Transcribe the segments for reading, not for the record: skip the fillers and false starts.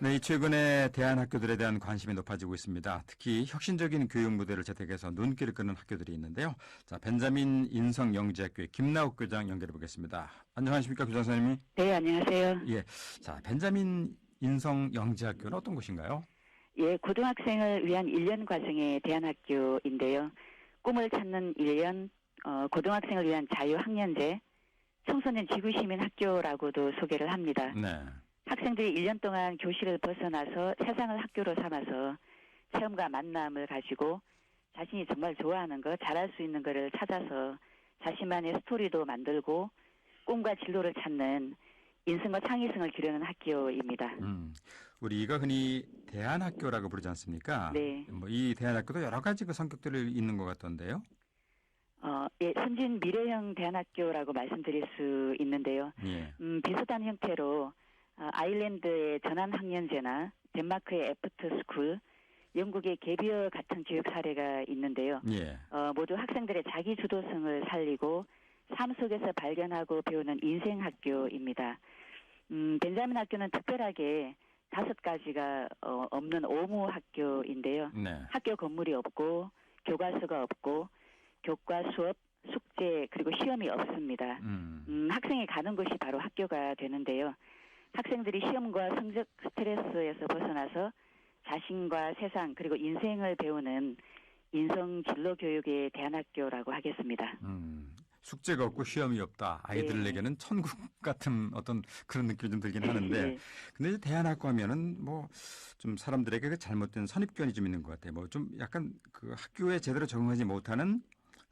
네, 최근에 대안학교들에 대한 관심이 높아지고 있습니다. 특히 혁신적인 교육 모델을 채택해서 눈길을 끄는 학교들이 있는데요. 자, 벤자민 인성영재학교의 김나욱 교장 연결해 보겠습니다. 안녕하십니까, 교장 선생님? 네, 안녕하세요. 예. 자, 벤자민 인성영재학교는 어떤 곳인가요? 예, 고등학생을 위한 1년 과정의 대안학교인데요. 꿈을 찾는 1년, 고등학생을 위한 자유학년제, 청소년 지구시민 학교라고도 소개를 합니다. 네. 학생들이 1년 동안 교실을 벗어나서 세상을 학교로 삼아서 체험과 만남을 가지고 자신이 정말 좋아하는 거, 잘할 수 있는 거를 찾아서 자신만의 스토리도 만들고 꿈과 진로를 찾는 인성과 창의성을 기르는 학교입니다. 우리가 흔히 대안학교라고 부르지 않습니까? 네. 이 대안학교도 여러 가지 그 성격들이 있는 것 같던데요. 예, 선진 미래형 대안학교라고 말씀드릴 수 있는데요. 예. 비슷한 형태로 아일랜드의 전환학년제나 덴마크의 애프터스쿨, 영국의 개비어 같은 교육 사례가 있는데요. 예. 모두 학생들의 자기 주도성을 살리고 삶 속에서 발견하고 배우는 인생 학교입니다. 벤자민 학교는 특별하게 5가지가 없는 오무 학교인데요. 네. 학교 건물이 없고 교과서가 없고 교과 수업, 숙제 그리고 시험이 없습니다. 학생이 가는 곳이 바로 학교가 되는데요. 학생들이 시험과 성적 스트레스에서 벗어나서 자신과 세상 그리고 인생을 배우는 인성 진로 교육의 대안학교라고 하겠습니다. 숙제가 없고 시험이 없다. 아이들에게는 천국 같은 어떤 그런 느낌이 좀 들긴 하는데. 네. 근데 이제 대안학교 하면은 좀 사람들에게 그 잘못된 선입견이 좀 있는 것 같아요. 좀 약간 그 학교에 제대로 적응하지 못하는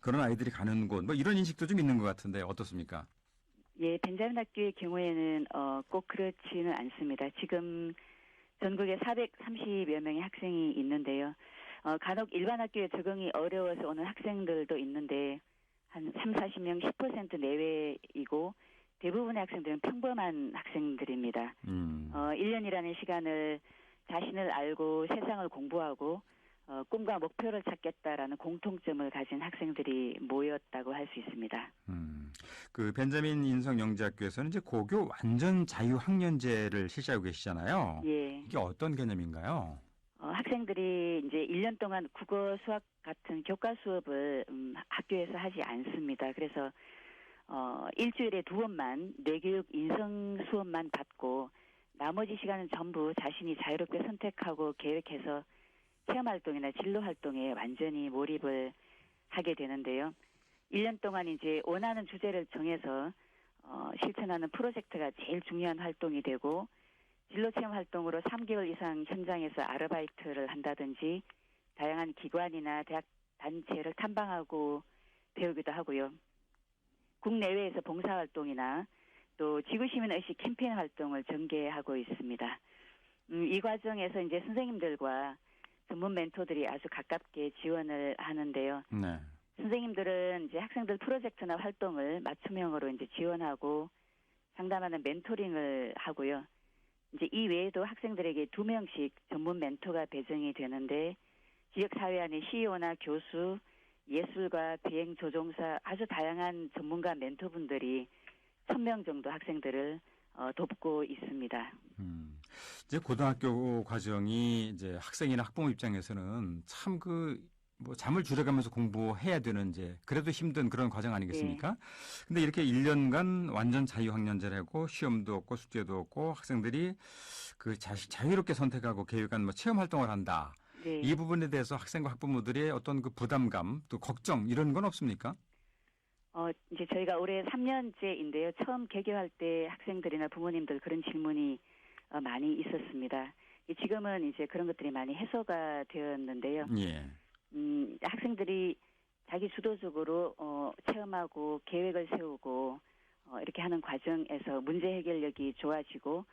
그런 아이들이 가는 곳, 이런 인식도 좀 있는 것 같은데 어떻습니까? 예, 벤자민 학교의 경우에는 꼭 그렇지는 않습니다. 지금 전국에 430여 명의 학생이 있는데요. 간혹 일반 학교에 적응이 어려워서 오는 학생들도 있는데 한 40명 10% 내외이고 대부분의 학생들은 평범한 학생들입니다. 1년이라는 시간을 자신을 알고 세상을 공부하고 꿈과 목표를 찾겠다라는 공통점을 가진 학생들이 모였다고 할 수 있습니다. 그 벤자민 인성영재학교에서는 이제 고교 완전 자유학년제를 실시하고 계시잖아요. 예. 이게 어떤 개념인가요? 학생들이 이제 1년 동안 국어, 수학 같은 교과 수업을 학교에서 하지 않습니다. 그래서 일주일에 2번만 뇌교육 인성 수업만 받고 나머지 시간은 전부 자신이 자유롭게 선택하고 계획해서 체험활동이나 진로활동에 완전히 몰입을 하게 되는데요. 1년 동안 이제 원하는 주제를 정해서 실천하는 프로젝트가 제일 중요한 활동이 되고 진로체험 활동으로 3개월 이상 현장에서 아르바이트를 한다든지 다양한 기관이나 대학 단체를 탐방하고 배우기도 하고요. 국내외에서 봉사활동이나 또 지구시민의식 캠페인 활동을 전개하고 있습니다. 이 과정에서 이제 선생님들과 전문 멘토들이 아주 가깝게 지원을 하는데요. 네. 선생님들은 이제 학생들 프로젝트나 활동을 맞춤형으로 이제 지원하고 상담하는 멘토링을 하고요. 이제 이 외에도 학생들에게 2명씩 전문 멘토가 배정이 되는데 지역사회 안의 CEO나 교수, 예술가, 비행조종사 아주 다양한 전문가 멘토분들이 1000명 정도 학생들을 돕고 있습니다. 이제 고등학교 과정이 이제 학생이나 학부모 입장에서는 참 잠을 줄여가면서 공부해야 되는 그래도 힘든 그런 과정 아니겠습니까? 네. 근데 이렇게 1년간 완전 자유학년제를 하고 시험도 없고 숙제도 없고 학생들이 자유롭게 선택하고 계획한 체험 활동을 한다. 네. 이 부분에 대해서 학생과 학부모들의 어떤 그 부담감 또 걱정 이런 건 없습니까? 이제 저희가 올해 3년째인데요. 처음 개교할 때 학생들이나 부모님들 그런 질문이 많이 있었습니다. 지금은 이제 그런 것들이 많이 해소가 되었는데요. 예. 학생들이 자기 주도적으로 체험하고 계획을 세우고 이렇게 하는 과정에서 문제 해결력이 좋아지고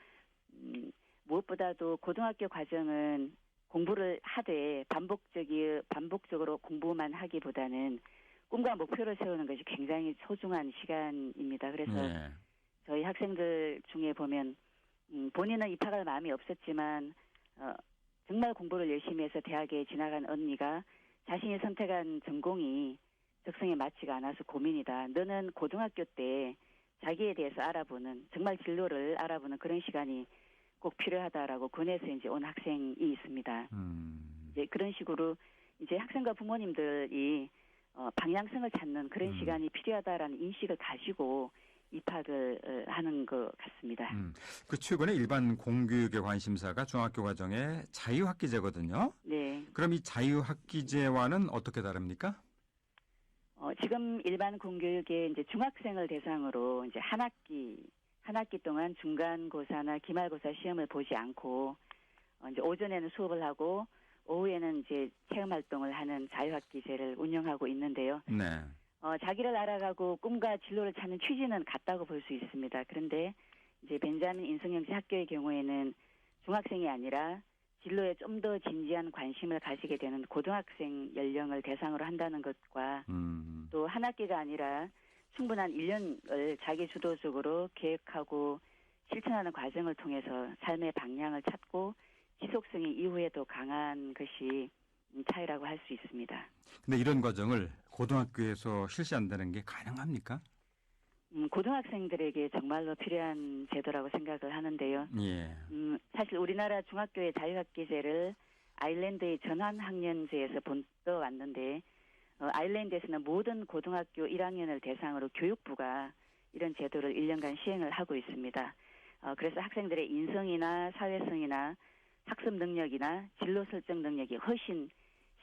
무엇보다도 고등학교 과정은 공부를 하되 반복적으로 공부만 하기보다는 꿈과 목표를 세우는 것이 굉장히 소중한 시간입니다. 그래서 네. 저희 학생들 중에 보면 본인은 입학할 마음이 없었지만 정말 공부를 열심히 해서 대학에 진학한 언니가 자신이 선택한 전공이 적성에 맞지가 않아서 고민이다. 너는 고등학교 때 자기에 대해서 알아보는 정말 진로를 알아보는 그런 시간이 꼭 필요하다라고 권해서 이제 온 학생이 있습니다. 이제 그런 식으로 이제 학생과 부모님들이 방향성을 찾는 그런 시간이 필요하다라는 인식을 가지고 입학을 하는 것 같습니다. 그 최근에 일반 공교육의 관심사가 중학교 과정의 자유학기제거든요. 네. 그럼 이 자유학기제와는 어떻게 다릅니까? 지금 일반 공교육에 이제 중학생을 대상으로 이제 한 학기 동안 중간고사나 기말고사 시험을 보지 않고 이제 오전에는 수업을 하고 오후에는 이제 체험 활동을 하는 자유학기제를 운영하고 있는데요. 네. 자기를 알아가고 꿈과 진로를 찾는 취지는 같다고 볼 수 있습니다. 그런데 이제 벤자민 인성영재 학교의 경우에는 중학생이 아니라 진로에 좀 더 진지한 관심을 가지게 되는 고등학생 연령을 대상으로 한다는 것과 또 한 학기가 아니라 충분한 1년을 자기 주도적으로 계획하고 실천하는 과정을 통해서 삶의 방향을 찾고 지속성이 이후에도 강한 것이 차이라고 할 수 있습니다. 근데 이런 과정을 고등학교에서 실시한다는 게 가능합니까? 고등학생들에게 정말로 필요한 제도라고 생각을 하는데요. 예. 사실 우리나라 중학교의 자유학기제를 아일랜드의 전환학년제에서 본떠왔는데 아일랜드에서는 모든 고등학교 1학년을 대상으로 교육부가 이런 제도를 1년간 시행을 하고 있습니다. 그래서 학생들의 인성이나 사회성이나 학습 능력이나 진로 설정 능력이 훨씬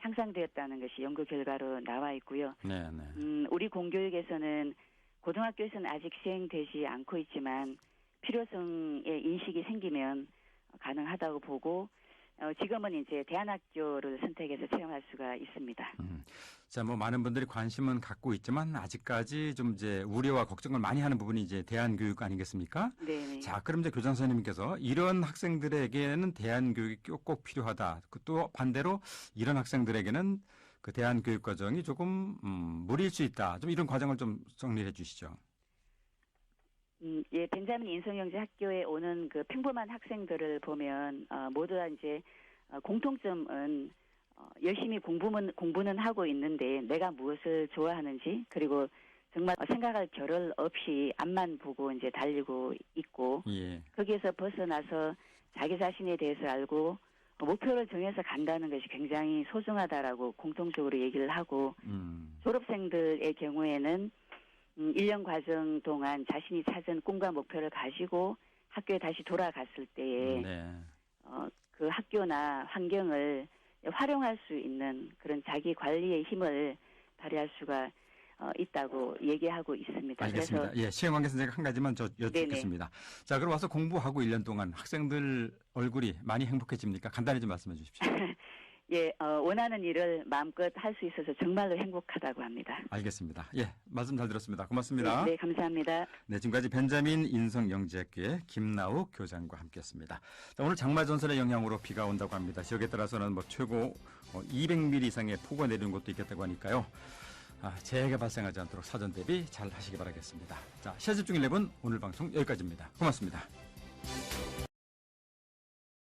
향상되었다는 것이 연구 결과로 나와 있고요. 네. 우리 공교육에서는 고등학교에서는 아직 시행되지 않고 있지만 필요성의 인식이 생기면 가능하다고 보고 지금은 이제 대안학교를 선택해서 채용할 수가 있습니다. 자, 뭐 많은 분들이 관심은 갖고 있지만 아직까지 좀 이제 우려와 걱정을 많이 하는 부분이 이제 대안교육 아니겠습니까? 네. 자, 그럼 이제 교장 선생님께서 이런 학생들에게는 대안교육이 꼭 필요하다. 또 반대로 이런 학생들에게는 그 대안교육 과정이 조금 무리일 수 있다. 좀 이런 과정을 좀 정리해 주시죠. 예, 벤자민 인성영재 학교에 오는 그 평범한 학생들을 보면 모두 다 이제 공통점은 열심히 공부는 하고 있는데 내가 무엇을 좋아하는지 그리고 정말 생각할 겨를 없이 앞만 보고 이제 달리고 있고 예. 거기에서 벗어나서 자기 자신에 대해서 알고 목표를 정해서 간다는 것이 굉장히 소중하다라고 공통적으로 얘기를 하고 졸업생들의 경우에는 1년 과정 동안 자신이 찾은 꿈과 목표를 가지고 학교에 다시 돌아갔을 때에 그 학교나 환경을 활용할 수 있는 그런 자기 관리의 힘을 발휘할 수가 있다고 얘기하고 있습니다. 알겠습니다. 그래서 예, 시행 관계에서 제가 한 가지만 여쭙겠습니다. 자, 그럼 와서 공부하고 1년 동안 학생들 얼굴이 많이 행복해집니까? 간단히 좀 말씀해 주십시오. 예, 원하는 일을 마음껏 할 수 있어서 정말로 행복하다고 합니다. 알겠습니다. 예, 말씀 잘 들었습니다. 고맙습니다. 네, 감사합니다. 네, 지금까지 벤자민 인성영재학교의 김나욱 교장과 함께했습니다. 자, 오늘 장마전선의 영향으로 비가 온다고 합니다. 지역에 따라서는 뭐 최고 200mm 이상의 폭우가 내리는 곳도 있겠다고 하니까요. 재해가 발생하지 않도록 사전 대비 잘 하시기 바라겠습니다. 자, 시아집중 11 오늘 방송 여기까지입니다. 고맙습니다.